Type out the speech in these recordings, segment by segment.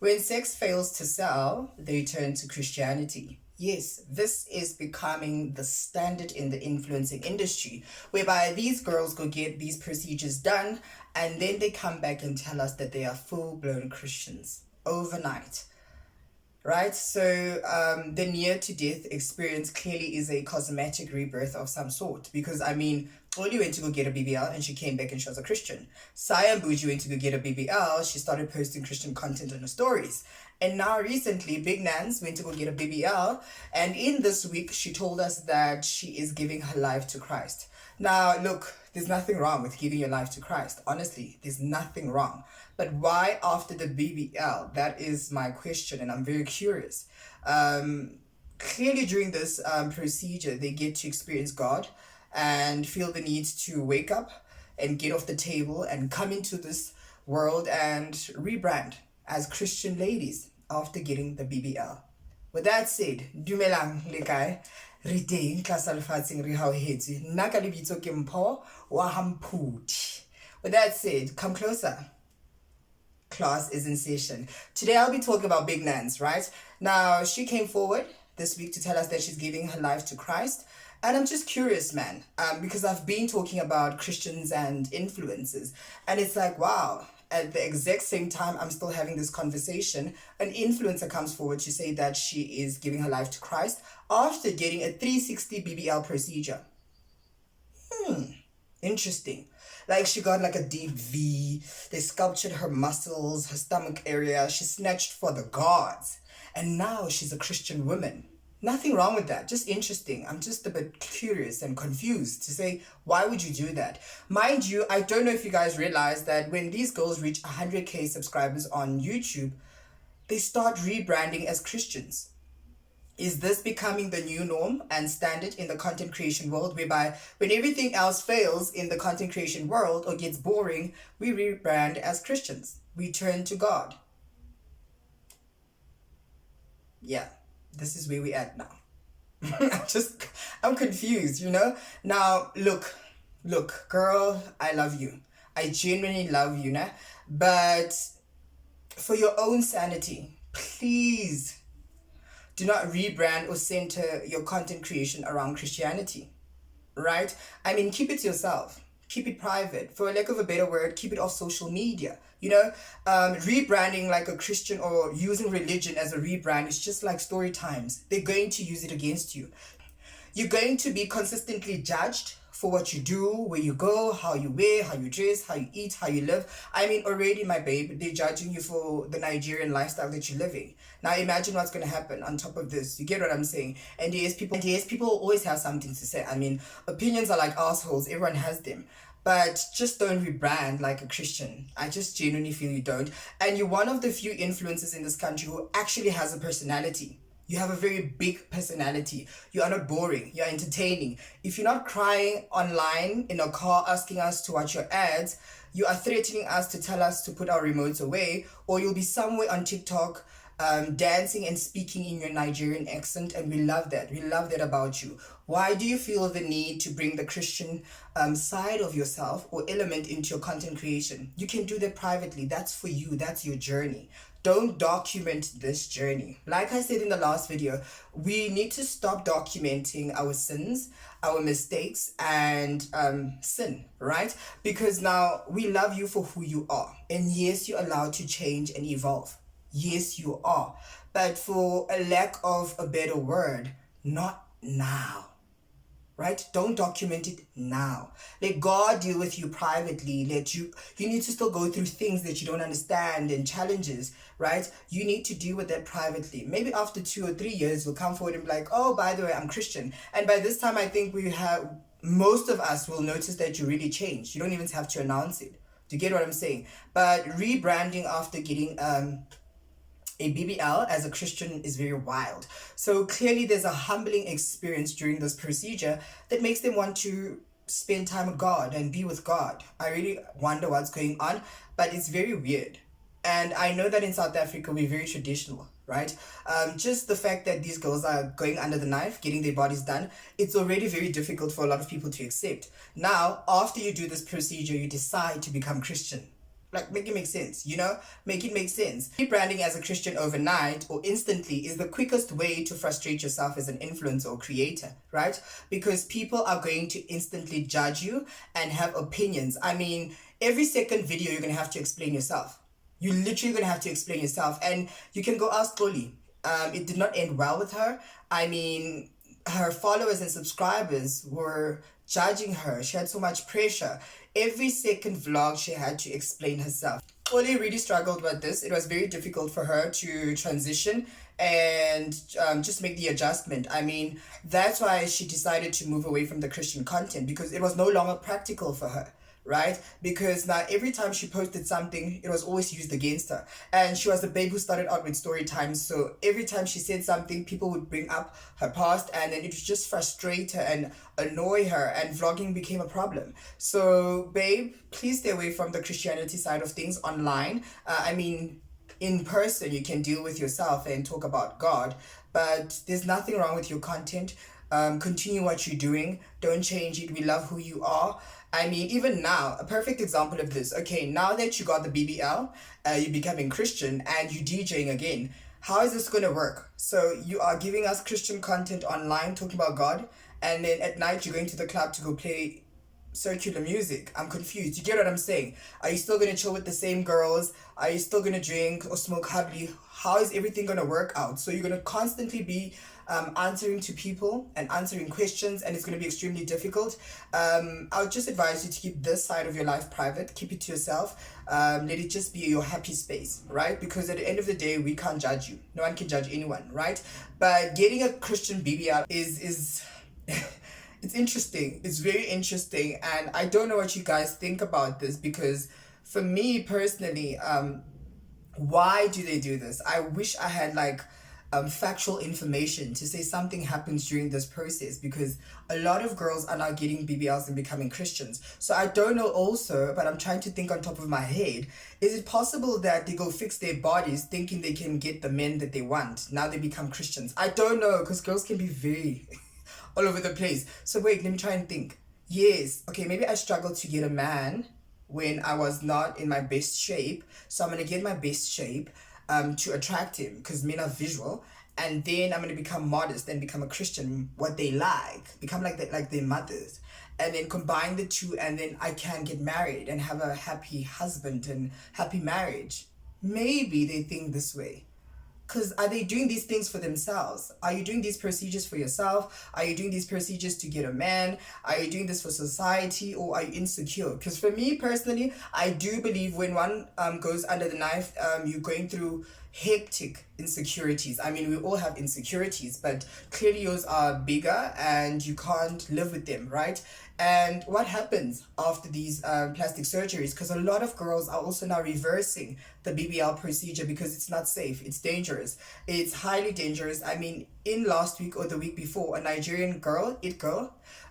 When sex fails to sell, they turn to Christianity. Yes, this is becoming the standard in the influencing industry, whereby these girls go get these procedures done and then they come back and tell us that they are full-blown Christians overnight. Right? So the near to death experience clearly is a cosmetic rebirth of some sort. Because I mean, Oli went to go get a BBL and she came back and she was a Christian. Saya Mbuji went to go get a BBL, she started posting Christian content on her stories. And now recently, Big Nandz went to go get a BBL, and in this week she told us that she is giving her life to Christ. Now, look, there's nothing wrong with giving your life to Christ. Honestly, there's nothing wrong. But why after the BBL? That is my question, and I'm very curious. Clearly, during this procedure, they get to experience God and feel the need to wake up and get off the table and come into this world and rebrand as Christian ladies after getting the BBL. With that said, dumelang le kae? Re teng tlasa lefatsheng re hauhetse. Nna ka lebitso ke Mpho wa Hamphuthi. With that said, come closer. Class is in session. Today I'll be talking about Big Nandz, right? Now, she came forward this week to tell us that she's giving her life to Christ. And I'm just curious, man, because I've been talking about Christians and influencers. And it's like, wow, at the exact same time I'm still having this conversation, an influencer comes forward to say that she is giving her life to Christ after getting a 360 BBL procedure. Interesting. Like, she got like a deep V, they sculptured her muscles, her stomach area, she snatched for the gods. And now she's a Christian woman. Nothing wrong with that, just interesting. I'm just a bit curious and confused to say, why would you do that? Mind you, I don't know if you guys realize that when these girls reach 100k subscribers on YouTube, they start rebranding as Christians. Is this becoming the new norm and standard in the content creation world, whereby when everything else fails in the content creation world or gets boring, we rebrand as Christians? We turn to God. Yeah, this is where we're at now. I'm confused, you know? Now, look, girl, I love you. I genuinely love you, nah? But for your own sanity, please do not rebrand or center your content creation around Christianity, right? I mean, keep it to yourself. Keep it private. For lack of a better word, keep it off social media. You know, rebranding like a Christian or using religion as a rebrand is just like story times. They're going to use it against you. You're going to be consistently judged for what you do, where you go, how you wear, how you dress, how you eat, how you live. I mean, already, my babe, they're judging you for the Nigerian lifestyle that you're living. Now, imagine what's going to happen on top of this. You get what I'm saying? And yes, people always have something to say. I mean, opinions are like assholes. Everyone has them. But just don't rebrand like a Christian. I just genuinely feel you don't. And you're one of the few influencers in this country who actually has a personality. You have a very big personality. You are not boring. You're entertaining. If you're not crying online in a car asking us to watch your ads, you are threatening us to tell us to put our remotes away, or you'll be somewhere on TikTok dancing and speaking in your Nigerian accent, and we love that. We love that about you. Why do you feel the need to bring the Christian side of yourself or element into your content creation? You can do that privately. That's for you. That's your journey. Don't document this journey. Like I said in the last video, we need to stop documenting our sins, our mistakes, and sin, right? Because now we love you for who you are. And yes, you're allowed to change and evolve. Yes, you are. But for a lack of a better word, not now. Right? Don't document it now. Let God deal with you privately. You need to still go through things that you don't understand and challenges, right? You need to deal with that privately. Maybe after 2 or 3 years, you'll come forward and be like, oh, by the way, I'm Christian. And by this time, I think most of us will notice that you really changed. You don't even have to announce it. Do you get what I'm saying? But rebranding after getting a BBL as a Christian is very wild. So clearly there's a humbling experience during this procedure that makes them want to spend time with God and be with God. I really wonder what's going on, but it's very weird. And I know that in South Africa, we're very traditional, right? Just the fact that these girls are going under the knife, getting their bodies done, it's already very difficult for a lot of people to accept. Now, after you do this procedure, you decide to become Christian. Like, make it make sense, you know? Make it make sense. Rebranding as a Christian overnight or instantly is the quickest way to frustrate yourself as an influencer or creator, right? Because people are going to instantly judge you and have opinions. I mean, every second video, you're going to have to explain yourself. You're literally going to have to explain yourself. And you can go ask Loli. It did not end well with her. I mean, her followers and subscribers were judging her. She had so much pressure. Every second vlog, she had to explain herself. Oli really struggled with this. It was very difficult for her to transition and just make the adjustment. I mean, that's why she decided to move away from the Christian content, because it was no longer practical for her, right? Because now every time she posted something, it was always used against her. And she was the babe who started out with story times. So every time she said something, people would bring up her past, and then it would just frustrate her and annoy her, and vlogging became a problem. So babe, please stay away from the Christianity side of things online. I mean, in person, you can deal with yourself and talk about God, but there's nothing wrong with your content. Continue what you're doing. Don't change it. We love who you are. I mean, even now, a perfect example of this. Okay, now that you got the BBL, you're becoming Christian and you're DJing again. How is this going to work? So you are giving us Christian content online, talking about God, and then at night you're going to the club to go play circular music. I'm confused. You get what I'm saying? Are you still going to chill with the same girls? Are you still going to drink or smoke hubbly? How is everything going to work out? So you're going to constantly be answering to people and answering questions, and it's going to be extremely difficult. I would just advise you to keep this side of your life private. Keep it to yourself. Let it just be your happy space, right? Because at the end of the day, we can't judge you. No one can judge anyone, right? But getting a Christian BBL is it's interesting. It's very interesting, and I don't know what you guys think about this, because for me personally, why do they do this? I wish I had like factual information to say something happens during this process, because a lot of girls are now getting BBLs and becoming Christians. So I don't know also, but I'm trying to think on top of my head. Is it possible that they go fix their bodies thinking they can get the men that they want? Now they become Christians. I don't know, because girls can be very all over the place. So wait, let me try and think. Yes, okay, maybe I struggled to get a man when I was not in my best shape. So I'm going to get my best shape to attract him, because men are visual. And then I'm going to become modest and become a Christian, what they like, become like their mothers. And then combine the two, and then I can get married and have a happy husband and happy marriage. Maybe they think this way. Because are they doing these things for themselves? Are you doing these procedures for yourself? Are you doing these procedures to get a man? Are you doing this for society, or are you insecure? Because for me personally, I do believe when one goes under the knife, you're going through hectic insecurities. I mean, we all have insecurities, but clearly yours are bigger and you can't live with them, right? And what happens after these plastic surgeries? Because a lot of girls are also now reversing the BBL procedure because it's not safe. It's dangerous. It's highly dangerous. I mean, in last week or the week before, a Nigerian girl,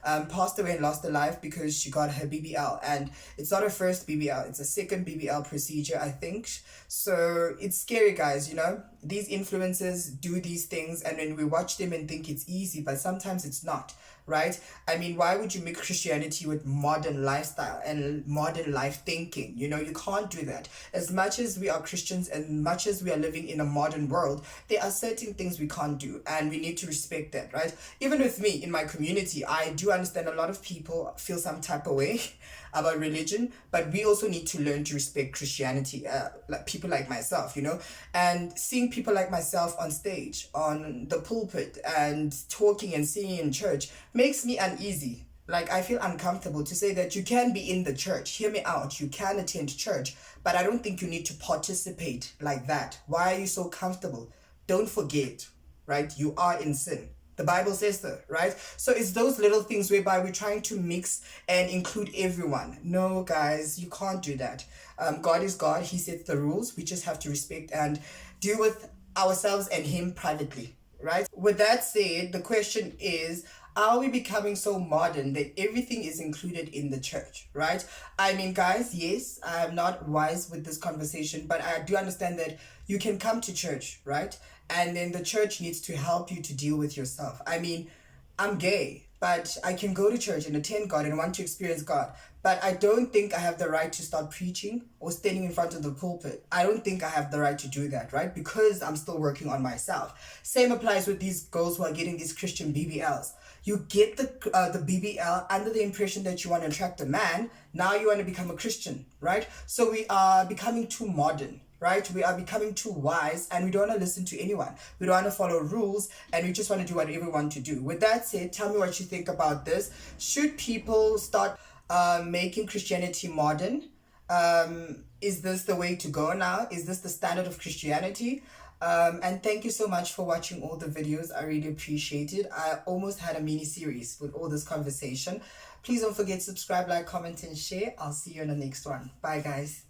passed away and lost her life because she got her BBL. And it's not her first BBL. It's a second BBL procedure, I think. So it's scary, guys, you know? These influencers do these things, and then we watch them and think it's easy, but sometimes it's not, right? I mean, why would you mix Christianity with modern lifestyle and modern life thinking? You know, you can't do that. As much as we are Christians and much as we are living in a modern world, there are certain things we can't do, and we need to respect that, right? Even with me in my community, I do understand a lot of people feel some type of way about religion, but we also need to learn to respect Christianity, like people like myself, you know? And seeing people like myself on stage, on the pulpit, and talking and singing in church makes me uneasy. Like, I feel uncomfortable to say that you can be in the church. Hear me out. You can attend church, but I don't think you need to participate like that. Why are you so comfortable? Don't forget, right? You are in sin. The Bible says so, right? So it's those little things whereby we're trying to mix and include everyone. No, guys, you can't do that. God is God. He sets the rules. We just have to respect and deal with ourselves and Him privately, right? With that said, the question is, are we becoming so modern that everything is included in the church, right? I mean, guys, yes, I'm not wise with this conversation, but I do understand that you can come to church, right? And then the church needs to help you to deal with yourself. I mean, I'm gay, but I can go to church and attend God and want to experience God. but I don't think I have the right to start preaching or standing in front of the pulpit. I don't think I have the right to do that, right? Because I'm still working on myself. Same applies with these girls who are getting these Christian BBLs. You get the BBL under the impression that you want to attract a man. Now you want to become a Christian, right? So we are becoming too modern, right? We are becoming too wise, and we don't want to listen to anyone. We don't want to follow rules, and we just want to do whatever we want to do. With that said, tell me what you think about this. Should people start making Christianity modern? Is this the way to go now? Is this the standard of Christianity? And thank you so much for watching all the videos. I really appreciate it. I almost had a mini series with all this conversation. Please don't forget to subscribe, like, comment, and share. I'll see you in the next one. Bye, guys.